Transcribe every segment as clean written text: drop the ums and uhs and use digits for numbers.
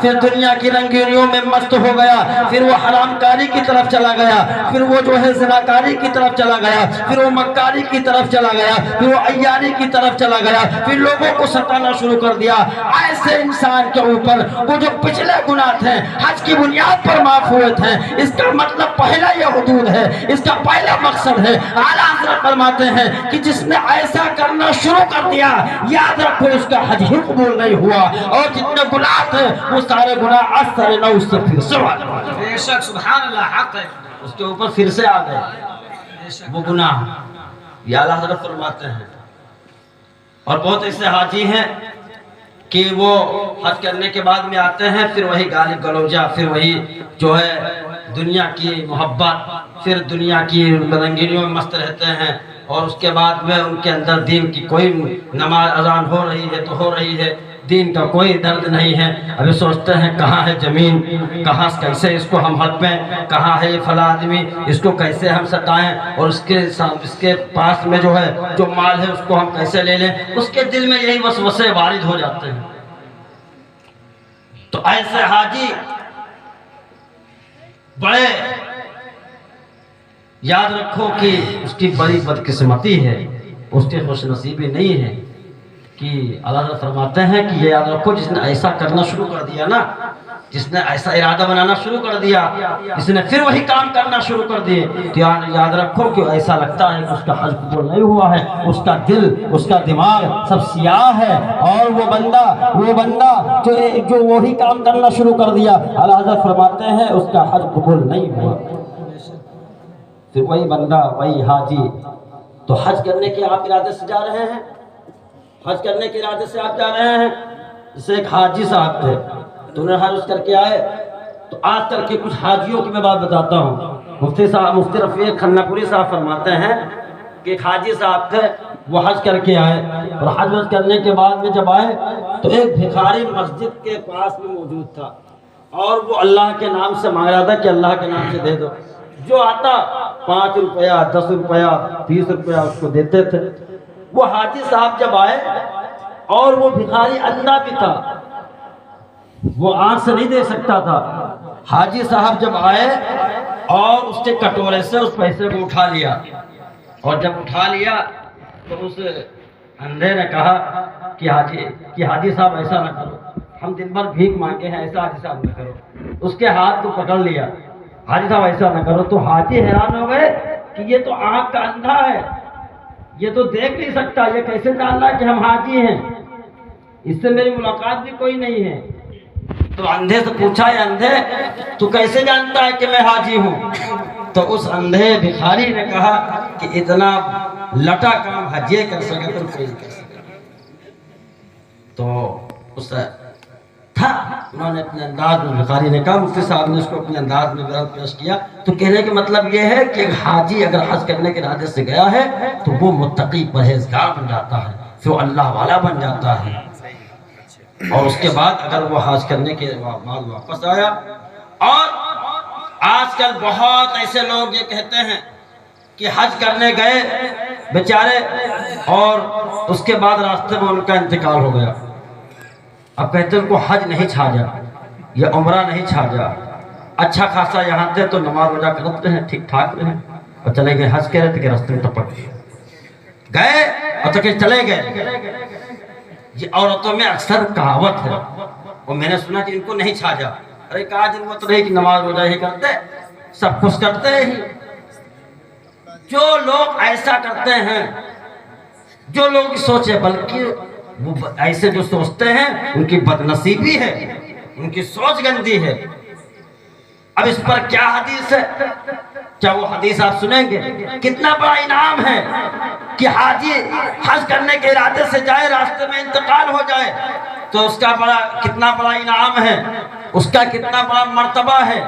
پھر دنیا کی رنگینیوں میں مست ہو گیا، پھر وہ حرام کاری کی طرف چلا گیا، پھر وہ جو ہے زناکاری کی طرف چلا گیا، پھر وہ مکاری کی طرف چلا گیا، پھر وہ عیاری کی طرف چلا گیا، پھر لوگوں کو ستانا شروع کر دیا۔ ایسے انسان کے اوپر وہ جو پچھلے گناہ تھے حج کی بنیاد پر معاف ہوئے تھے، اس کا مطلب پہلا یہ حدود ہے، اس کا پہلا مقصد ہے۔ اعلیٰ حضرت فرماتے ہیں کہ جس نے ایسا کرنا شروع کر دیا، یاد رکھو اس کا حج ہی قبول نہیں ہوا، اور جتنے گناہ تھے وہ سارے گناہ از سر نو اس سے پھر سے بے شک سبحان اللہ حق ہے، اس کے اوپر پھر سے آ گئے وہ گناہ، یہ اعلیٰ حضرت فرماتے ہیں۔ اور بہت ایسے حاجی ہیں کہ وہ حج کرنے کے بعد میں آتے ہیں، پھر وہی گالی گلوجہ، پھر وہی جو ہے دنیا کی محبت، پھر دنیا کی رنگینیوں میں مست رہتے ہیں، اور اس کے بعد میں ان کے اندر دین کی کوئی نماز اذان ہو رہی ہے تو ہو رہی ہے، دین کا کوئی درد نہیں ہے۔ ابھی سوچتے ہیں کہاں ہے زمین، کہاں کیسے اس کو ہم ہڑپیں، کہاں ہے یہ فلاں آدمی، اس کو کیسے ہم ستائیں، اور اس کے پاس میں جو ہے جو مال ہے اس کو ہم کیسے لے لیں، اس کے دل میں یہی وسوسے وارد ہو جاتے ہیں۔ تو ایسے حاجی بڑے یاد رکھو کہ اس کی بڑی بدقسمتی ہے، اس کی خوش نصیبی نہیں ہے کہ اللہ تعالیٰ فرماتے ہیں کہ یہ یاد رکھو جس نے ایسا کرنا شروع کر دیا نا، جس نے ایسا ارادہ بنانا شروع کر دیا، جس نے پھر وہی کام کرنا شروع کر دیے، تو یاد رکھو کہ ایسا لگتا ہے کہ اس کا حج قبول نہیں ہوا ہے، اس کا دل، اس کا دماغ سب سیاہ ہے، اور وہ بندہ جو وہی کام کرنا شروع کر دیا، اللہ حضرت فرماتے ہیں اس کا حج قبول نہیں ہوا۔ پھر وہی بندہ، وہی حاجی، تو حج کرنے کے آپ ارادے سے جا رہے ہیں، حج کرنے کے ارادے سے آپ جا رہے ہیں۔ جیسے ایک حاجی صاحب تھے تو انہیں حج کر کے آئے، تو آج کل کے کچھ حاجیوں کی میں بات بتاتا ہوں۔ مفتی رفیع کھنہ پوری صاحب فرماتے ہیں کہ ایک حاجی صاحب تھے، وہ حج کر کے آئے، اور حج کرنے کے بعد میں جب آئے تو ایک بھکاری مسجد کے پاس میں موجود تھا، اور وہ اللہ کے نام سے مانگ رہا تھا کہ اللہ کے نام سے دے دو۔ جو آتا 5 روپیہ 10 روپیہ 20 روپیہ اس کو دیتے تھے۔ وہ حاجی صاحب جب آئے، اور وہ بھکاری اندھا بھی تھا، وہ آنکھ سے نہیں دیکھ سکتا تھا۔ حاجی صاحب جب آئے اور اس کے کٹورے سے اس پیسے کو اٹھا لیا، اور جب اٹھا لیا تو اس اندھے نے کہا کہ حاجی صاحب ایسا نہ کرو، ہم دن بھر بھیک مانگے ہیں، ایسا حاجی صاحب نہ کرو۔ اس کے ہاتھ کو پکڑ لیا، حاجی صاحب ایسا نہ کرو۔ تو حاجی حیران ہو گئے کہ یہ تو آنکھ کا اندھا ہے، یہ تو دیکھ نہیں سکتا، یہ کیسے جان رہا کہ ہم حاجی ہیں، اس سے میری ملاقات بھی کوئی نہیں ہے۔ تو اندھے سے پوچھا، یہ اندھے تو کیسے جانتا ہے کہ میں حاجی ہوں؟ تو اس اندھے بھکاری نے کہا کہ اتنا لٹا کام حجی کر سکے تو کوئی کر سکے۔ تو اس تھا، انہوں نے اپنے انداز میں، بھکاری نے کہا، مفتی صاحب نے اس کو اپنے انداز میں بیان پیش کیا۔ تو کہنے کا مطلب یہ ہے کہ ایک حاجی اگر حج کرنے کے ارادے سے گیا ہے تو وہ متقی پرہیزگار بن جاتا ہے، پھر وہ اللہ والا بن جاتا ہے، اور اس کے بعد اگر وہ حج کرنے کے بعد واپس آیا۔ اور آج کل بہت ایسے لوگ یہ کہتے ہیں کہ حج کرنے گئے بیچارے، اور اس کے بعد راستے میں ان کا انتقال ہو گیا۔ اب کہتے ہیں ان کو حج نہیں چھاجا یا عمرہ نہیں چھاجا، اچھا خاصا یہاں تھے تو نماز روزہ کرتے ہیں، ٹھیک ٹھاک رہے، اور چلے گئے، حج کہہ رہے تھے کہ راستے میں ٹپک گئے اور تو کہ چلے گئے۔ یہ عورتوں میں اکثر کہاوت ہے، اور میں نے سنا کہ ان کو نہیں چھاجا۔ ارے کہا جن کو تو نہیں کہ نماز روزہ ہی کرتے، سب کچھ کرتے ہی۔ جو لوگ ایسا کرتے ہیں، جو لوگ سوچے، بلکہ وہ ایسے جو سوچتے ہیں ان کی بدنصیبی ہے، ان کی سوچ گندی ہے۔ اب اس پر کیا حدیث ہے؟ کیا وہ حدیث آپ سنیں گے؟ کتنا بڑا انعام ہے کہ حاجی حج کرنے کے ارادے سے جائے، راستے میں انتقال ہو جائے تو اس کا کتنا بڑا انعام ہے، اس کا کتنا بڑا مرتبہ ہے،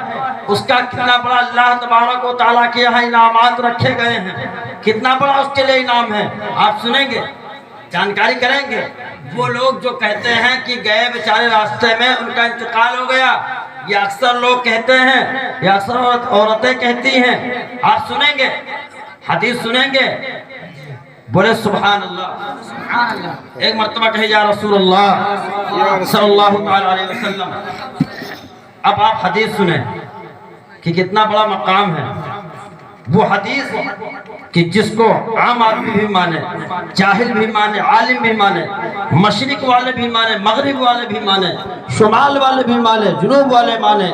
اس کا کتنا بڑا اللہ تبارک و تعالیٰ کے یہاں انعامات رکھے گئے ہیں، کتنا بڑا اس کے لیے انعام ہے۔ آپ سنیں گے، جانکاری کریں گے۔ وہ لوگ جو کہتے ہیں کہ گئے بیچارے راستے میں ان کا انتقال ہو گیا، یہ اکثر لوگ کہتے ہیں، یہ اکثر عورتیں کہتی ہیں۔ آپ سنیں گے، حدیث سنیں گے، بولے سبحان اللہ۔ سبحان اللہ ایک مرتبہ کہے یا رسول اللہ صلی اللہ تعالی علیہ وسلم. اب آپ حدیث سنیں کہ کتنا بڑا مقام ہے. وہ حدیث کہ جس کو عام آدمی بھی مانے, جاہل بھی مانے, عالم بھی مانے, مشرق والے بھی مانے, مغرب والے بھی مانے, شمال والے بھی مانے, جنوب والے مانے,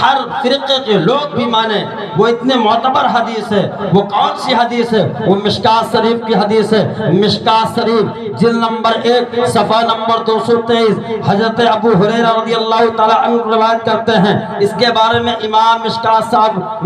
ہر فرقے کے لوگ بھی مانے. وہ اتنے معتبر حدیث ہے. وہ کون سی حدیث ہے؟ وہ مشکات شریف کی حدیث ہے. مشکات شریف جلد نمبر 1 صفحہ نمبر 223. حضرت ابو ہریرہ رضی اللہ تعالیٰ عنہ روایت کرتے ہیں. اس کے بارے میں امام مشکات صاحب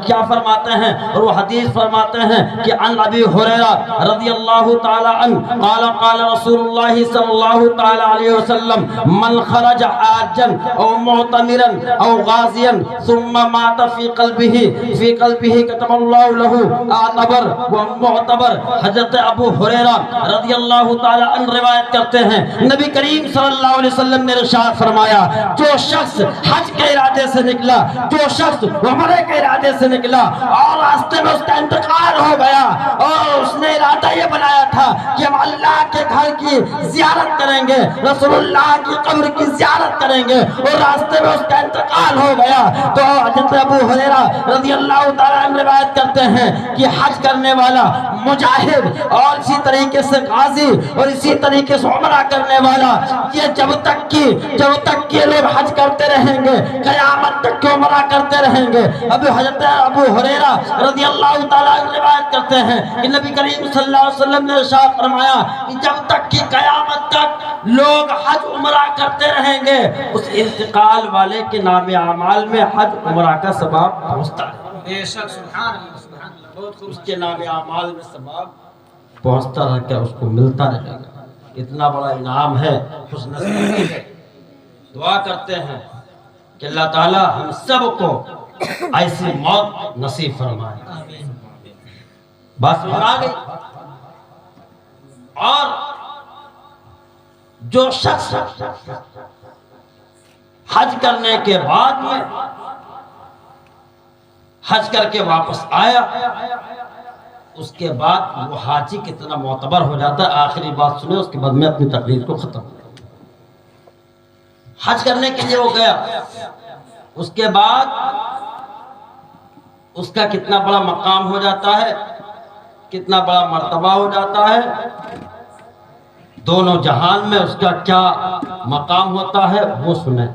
کیا فرماتے ہیں, اور وہ حدیث فرماتے ہیں کہ عن ابی ہریرہ رضی اللہ تعالیٰ عنہ قال قال رسول اللہ صلی اللہ تعالیٰ علیہ وسلم من خرج حاجا او معتمرا او غازیا ثم مات فی قلبه كتب اللہ له اعتبر و معتبر. حضرت ابو ہریرہ رضی اللہ تعالیٰ عنہ روایت کرتے ہیں نبی کریم صلی اللہ علیہ وسلم نے ارشاد فرمایا جو شخص حج کے ارادے سے نکلا, جو شخص عمرے کے ارادے سے نکلا اور راستے میں اس کا انتقال ہو گیا اور اس نے ارادہ یہ بنایا تھا کہ ہم اللہ کے گھر کی زیارت کریں گے, رسول اللہ کی قبر کی زیارت کریں گے, اور راستے میں اس کا انتقال ہو گیا, تو حضرت ابو ہریرہ رضی اللہ تعالیٰ عنہ روایت کرتے ہیں کہ حج کرنے والا مجاہد اور اسی طریقے سے غازی اور اسی طریقے سے عمرہ کرنے والا, یہ جب تک کہ لوگ حج کرتے رہیں گے قیامت تک کہ عمرہ کرتے رہیں گے. ابھی حضرت ابو ہریرہ رضی اللہ تعالیٰ عنہ روایت کرتے ہیں کہ نبی کریم صلی اللہ علیہ وسلم نے ارشاد فرمایا کہ جب تک کہ قیامت تک لوگ حج عمرہ کرتے رہیں گے اس انتقال والے کے نام اعمال میں حج عمرہ کا ثواب پہنچتا ہے. بے شک سبحان اللہ سبحان اللہ بہت خوب. اس کے نام اعمال میں ثواب پہنچتا رہ کے اس کو ملتا رہے گا. اتنا بڑا انعام ہے, خوش نصیبی ہے. دعا کرتے ہیں کہ اللہ تعالی ہم سب کو ایسی موت نصیب فرمائے. بس آ گئی. اور جو شخص حج کرنے کے بعد میں حج کر کے واپس آیا, اس کے بعد وہ حاجی کتنا معتبر ہو جاتا ہے. آخری بات سنیں, اس کے بعد میں اپنی تقریر کو ختم کروں. حج کرنے کے لیے وہ گیا, اس کے بعد اس کا کتنا بڑا مقام ہو جاتا ہے, کتنا بڑا مرتبہ ہو جاتا ہے. دونوں جہان میں اس کا کیا مقام ہوتا ہے وہ سنیں.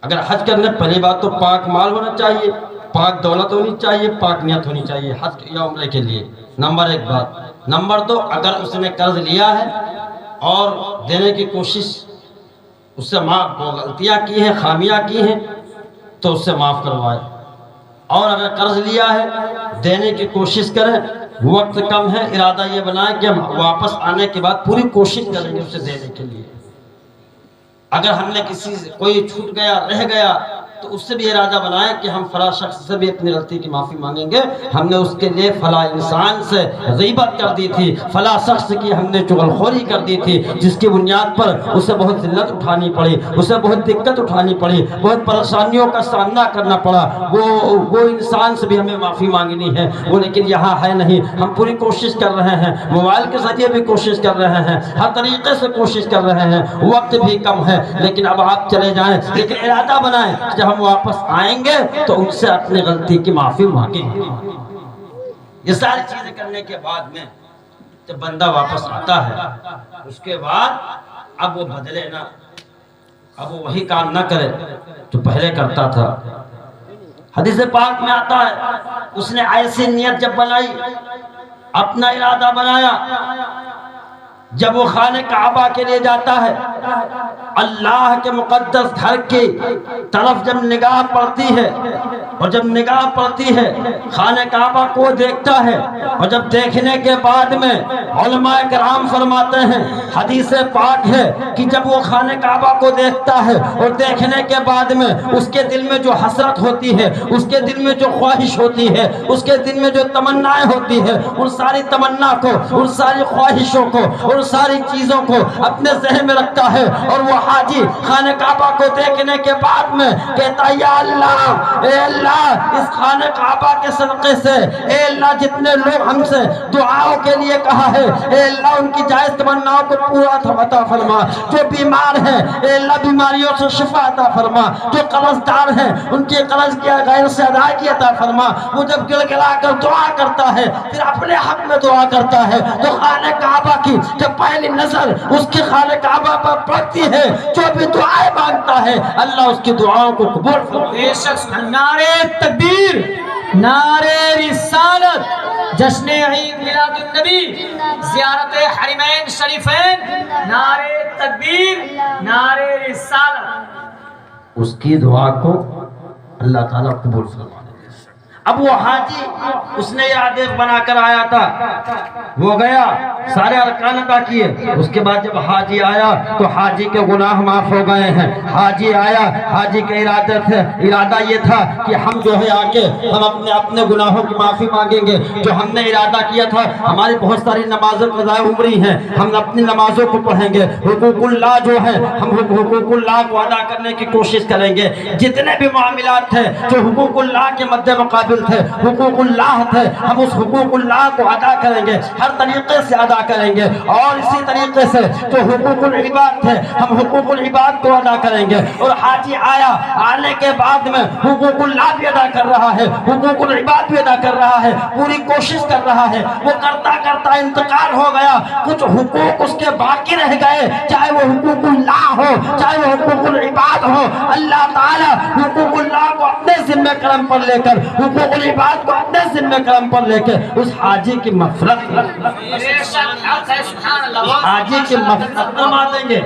اگر حج کرنے پہلی بات تو پاک مال ہونا چاہیے, پاک دولت ہونی چاہیے, پاک نیت ہونی چاہیے حج یا عمرے کے لیے. نمبر 1 بات. نمبر 2, اگر اس نے قرض لیا ہے اور دینے کی کوشش, اس سے معاف غلطیاں کی ہیں, خامیاں کی ہیں, تو اس سے معاف کروائے. اور اگر قرض لیا ہے دینے کی کوشش کریں, وقت کم ہے, ارادہ یہ بنائیں کہ ہم واپس آنے کے بعد پوری کوشش کریں گے اسے دینے کے لیے. اگر ہم نے کسی سے کوئی چھوٹ گیا, رہ گیا, تو اس سے بھی ارادہ بنائیں کہ ہم فلاں شخص سے بھی اپنی غلطی کی معافی مانگیں گے. ہم نے اس کے لیے فلاں انسان سے غیبت کر دی تھی, فلاں شخص کی ہم نے چغلخوری کر دی تھی, جس کی بنیاد پر اسے بہت ذلت اٹھانی پڑی, اسے بہت دقت اٹھانی پڑی, بہت پریشانیوں کا سامنا کرنا پڑا. وہ انسان سے بھی ہمیں معافی مانگنی ہے. وہ لیکن یہاں ہے نہیں. ہم پوری کوشش کر رہے ہیں, موبائل کے ذریعے بھی کوشش کر رہے ہیں, ہر طریقے سے کوشش کر رہے ہیں, وقت بھی کم ہے, لیکن اب آپ چلے جائیں. لیکن ارادہ بنائیں جب ہم واپس آئیں گے تو ان سے اپنی غلطی کی معافی مانگیں گے. یہ ساری چیزیں کرنے کے بعد میں جب بندہ واپس آتا ہے, اس کے بعد اب وہ بدلے نہ, اب وہ وہی کام نہ کرے جو پہلے کرتا تھا. حدیث پاک میں آتا ہے اس نے ایسی نیت جب بنائی, اپنا ارادہ بنایا, جب وہ خانہ کعبہ کے لیے جاتا ہے, اللہ کے مقدس گھر کی طرف جب نگاہ پڑتی ہے, اور جب نگاہ پڑتی ہے خانہ کعبہ کو دیکھتا ہے, اور جب دیکھنے کے بعد میں علماء کرام فرماتے ہیں, حدیث پاک ہے کہ جب وہ خانہ کعبہ کو دیکھتا ہے اور دیکھنے کے بعد میں اس کے دل میں جو حسرت ہوتی ہے, اس کے دل میں جو خواہش ہوتی ہے, اس کے دل میں جو تمنائیں ہوتی ہے, ان ساری تمنا کو, ان ساری خواہشوں کو, ان ساری چیزوں کو اپنے ذہن میں رکھتا ہے, اور وہ حاجی خانہ کعبہ کو دیکھنے کے بعد میں کہتا ہے یا اللہ، اے اللہ اس خانہ کعبہ کے صدقے سے اے اللہ جتنے لوگ ہم سے دعاؤں کے لیے کہا ہے اے اللہ ان کی جائز تمناؤں کو پورا عطا فرما، جو بیمار ہیں اے اللہ بیماریوں سے شفا عطا فرما، جو قرض دار ہیں ان کے قرض کی غیر سے ادائیگی عطا فرما۔ وہ جب گل گلا کر دعا کرتا ہے پھر اپنے حق میں دعا کرتا ہے تو خانہ کعبہ کی جب پہلی نظر اس کی خانہ کعبہ پر پڑتی ہے، جو بھی دعائیں مانگتا ہے اللہ اس کی دعاؤں کو قبول فرما۔ بے شک نعرے تکبیر، نعرے رسالت، جشن عید میلاد النبی، زیارت حرمین شریفین، نعرے تکبیر، نعرے رسالت۔ اس کی دعا کو اللہ تعالیٰ قبول فرما۔ اب وہ حاجی اس نے یہ آدیش بنا کر آیا تھا، وہ گیا سارے ارکان ادا کیے، اس کے بعد جب حاجی آیا تو حاجی کے گناہ معاف ہو گئے ہیں۔ حاجی آیا، حاجی کا ارادہ یہ تھا کہ ہم جو ہے آگے ہم اپنے گناہوں کی معافی مانگیں گے، جو ہم نے ارادہ کیا تھا ہماری بہت ساری نمازیں قضاء عمری ہیں، ہم اپنی نمازوں کو پڑھیں گے، حقوق اللہ جو ہے ہم حقوق اللہ کو ادا کرنے کی کوشش کریں گے، جتنے بھی معاملات تھے جو حقوق اللہ کے مد مقابل تھے، حقوق اللہ تھے، ہم اس حقوق اللہ کو ادا کریں گے، ہر طریقے سے ادا کریں گے، اور اسی طریقے سے جو حقوق العباد تھے ہم حقوق العباد کو ادا کریں گے۔ اور حاجی آیا، آنے کے بعد میں حقوق اللہ بھی ادا کر رہا ہے، حقوق العباد بھی ادا کر رہا ہے، پوری کوشش کر رہا ہے، وہ کرتا کرتا انتقال ہو گیا، کچھ حقوق اس کے باقی رہ گئے، چاہے وہ حقوق اللہ ہو چاہے وہ حقوق العباد ہو۔ اللہ تعالیٰ حقوق اللہ کو اپنے ذمہ کرم پر لے کر، حقوق العباد کو اپنے ذمہ کرم پر لے کے اس حاجی کی مغفرت، بے شک حق ہے، سبحان اللہ، حاجی کی مغفرت فرما دیں گے۔